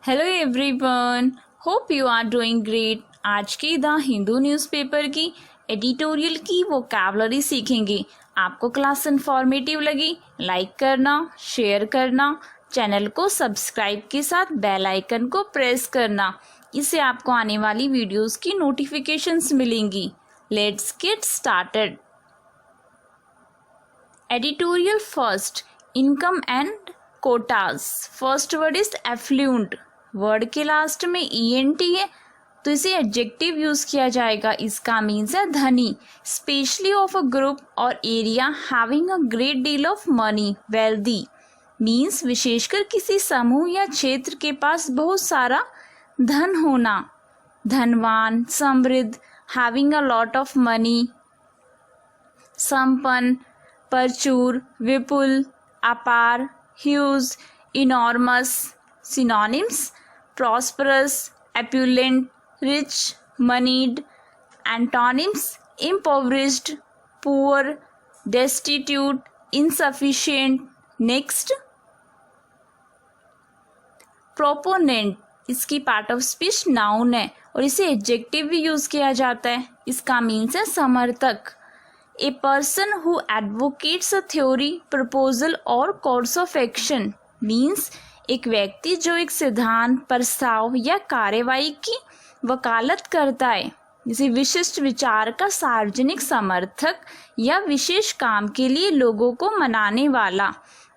Hello everyone, hope you are doing great. आज की the Hindu newspaper की एडिटोरियल की वोकैबुलरी सीखेंगे। आपको क्लास इन्फॉर्मेटिव लगी, लाइक करना, शेयर करना, चैनल को सब्सक्राइब के साथ बेल आइकन को प्रेस करना। इससे आपको आने वाली वीडियोस की नोटिफिकेशंस मिलेंगी। Let's get started. Editorial first, income and quotas. First word is affluent. Word के लास्ट में ENT है तो इसे एडजेक्टिव यूज किया जाएगा। इसका मीन्स है धनी, स्पेशली ऑफ अ ग्रुप और area having a great deal of money. Wealthy means विशेषकर किसी समूह या क्षेत्र के पास बहुत सारा धन होना। धनवान, समृद्ध, having a lot of money. संपन्न, प्रचुर, विपुल, अपार, huge, enormous. Synonyms prosperous, opulent, rich, moneyed. Antonyms impoverished, poor, destitute, insufficient. Next, proponent इसकी पार्ट ऑफ स्पीच नाउन है और इसे एडजेक्टिव भी यूज किया जाता है। इसका मीन्स है समर्थक। ए person who advocates a theory, proposal और कोर्स ऑफ एक्शन। मीन्स एक व्यक्ति जो एक सिद्धांत, प्रस्ताव या कार्यवाही की वकालत करता है। जैसे विशिष्ट विचार का सार्वजनिक समर्थक या विशेष काम के लिए लोगों को मनाने वाला।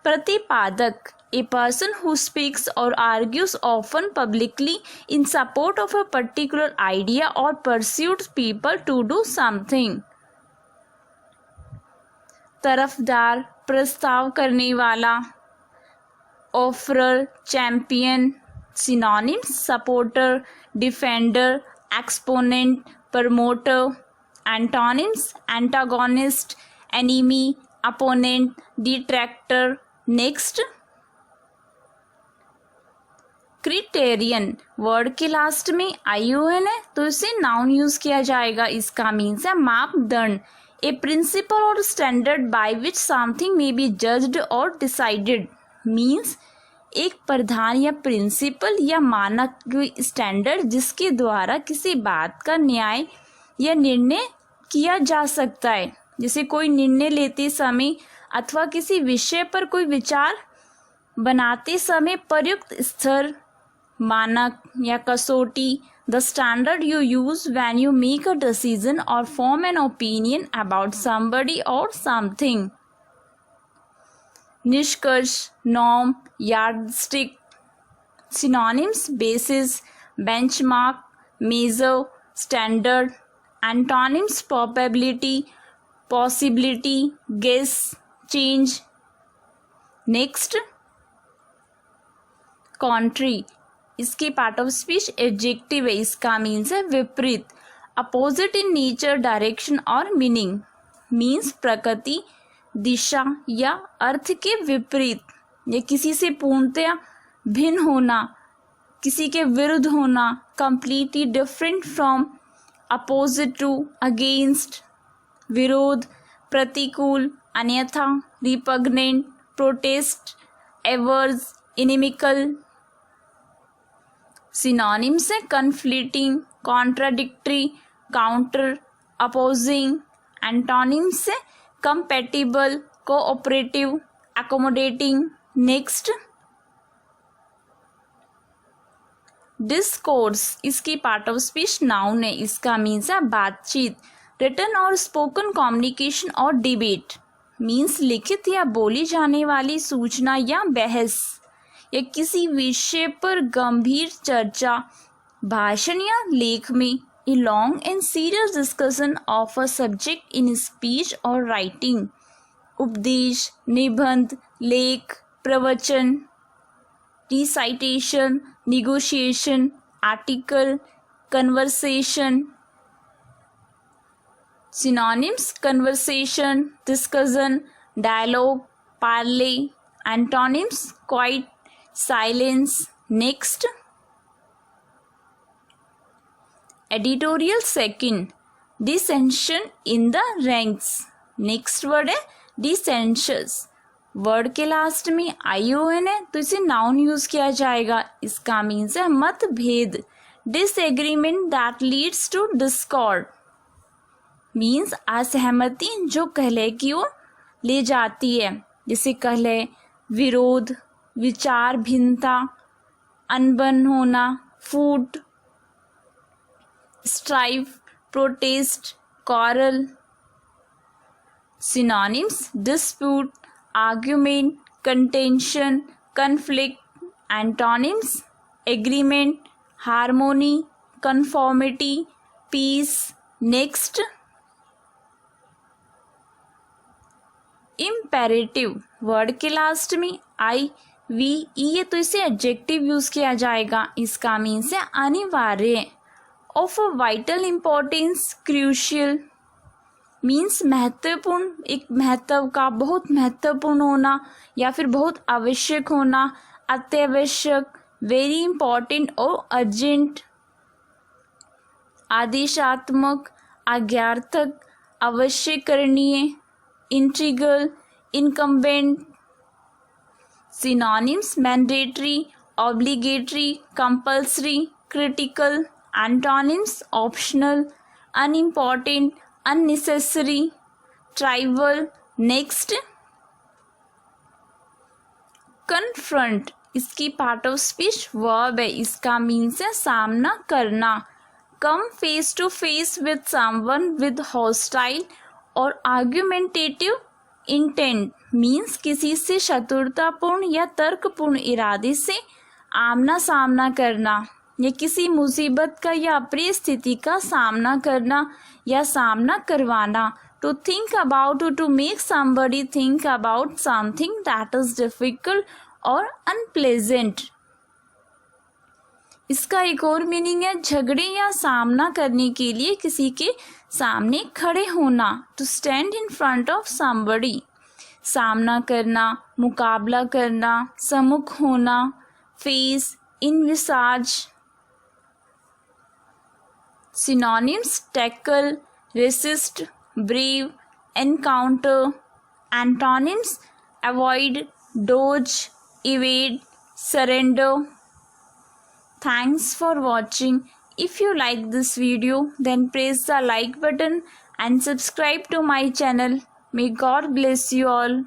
प्रतिपादक ए पर्सन हु स्पीक्स और argues often publicly in support of a particular idea और persuade people to do something. तरफदार, प्रस्ताव करने वाला। Offerer, champion. Synonyms supporter, defender, exponent, promoter. Antonyms antagonist, enemy, opponent, detractor. Next, criterion. Word के last में ION है तो इसे नाउन यूज किया जाएगा। इसका मीन्स है मापदंड। ए प्रिंसिपल और standard by which something may be judged और डिसाइडेड। मीन्स एक प्रधान या प्रिंसिपल या मानक स्टैंडर्ड जिसके द्वारा किसी बात का न्याय या निर्णय किया जा सकता है। जैसे कोई निर्णय लेते समय अथवा किसी विषय पर कोई विचार बनाते समय प्रयुक्त स्तर, मानक या कसौटी। The standard you use when you make a decision और form an opinion about somebody और समथिंग। निष्कर्ष, norm, yardstick. Synonyms basis, benchmark, measure, standard. Antonyms probability, possibility, guess, change. Next, contrary इसकी पार्ट ऑफ स्पीच एडजेक्टिव है। इसका means है विपरीत, opposite in nature, direction और meaning. Means प्रकृति, दिशा या अर्थ के विपरीत या किसी से पूर्णतया भिन्न होना, किसी के विरुद्ध होना। Completely different from, opposite to, against, विरोध, प्रतिकूल, अन्यथा, repugnant, protest, averse, inimical. Synonyms है conflicting, contradictory, counter, opposing. Antonyms है compatible, cooperative, accommodating. Next, discourse इसकी पार्ट ऑफ स्पीच नाउन है। इसका मीन्स है बातचीत, रिटन और स्पोकन कम्युनिकेशन और डिबेट। मीन्स लिखित या बोली जाने वाली सूचना या बहस या किसी विषय पर गंभीर चर्चा, भाषण या लेख में। A long and serious discussion of a subject in speech or writing. उपदेश, निबंध, लेख, प्रवचन। recitation, negotiation, article, conversation. Synonyms conversation, discussion, dialogue, parley. Antonyms quiet, silence. Next, editorial second, डिसेंशन in the ranks. Next word है डिसेंशस। Word के last में ION है तो इसे नाउन यूज किया जाएगा। इसका मीन्स है मतभेद। Disagreement that leads to discord means असहमति जो कलह की ओर ले जाती है, जैसे कलह, विरोध, विचार भिन्नता, अनबन होना, फूट, strive, protest, quarrel. Synonyms dispute, argument, contention, conflict. Antonyms agreement, harmony, conformity, peace. Next imperative, word के लास्ट में IVE है तो इसे एडजेक्टिव यूज किया जाएगा। इसका मीन्स है अनिवार्य। Of vital importance, crucial means महत्वपूर्ण, एक महत्व का, बहुत महत्वपूर्ण होना या फिर बहुत आवश्यक होना, अत्यावश्यक, वेरी इंपॉर्टेंट और अर्जेंट। आदेशात्मक, आज्ञार्थक, आवश्यकरणीय, integral, incumbent. Synonyms mandatory, obligatory, compulsory, critical. Antonyms optional, unimportant, unnecessary, trivial. Next confront, इसकी पार्ट ऑफ स्पीच वर्ब है। इसका मीन्स है सामना करना। Come face to face with someone with hostile और आर्ग्यूमेंटेटिव इंटेंट मीन्स किसी से शत्रुतापूर्ण या तर्कपूर्ण इरादे से आमना सामना करना या किसी मुसीबत का या अप्रिय स्थिति का सामना करना या सामना करवाना। To think about, to make somebody think about something that is difficult और अनप्लेजेंट। इसका एक और मीनिंग है झगड़े या सामना करने के लिए किसी के सामने खड़े होना। To stand in front of somebody, सामना करना, मुकाबला करना, सम्मुख होना। Face, envisage. Synonyms tackle, resist, brave, encounter. Antonyms avoid, dodge, evade, surrender. Thanks for watching. If you like this video, then press the like button and subscribe to my channel. May God bless you all.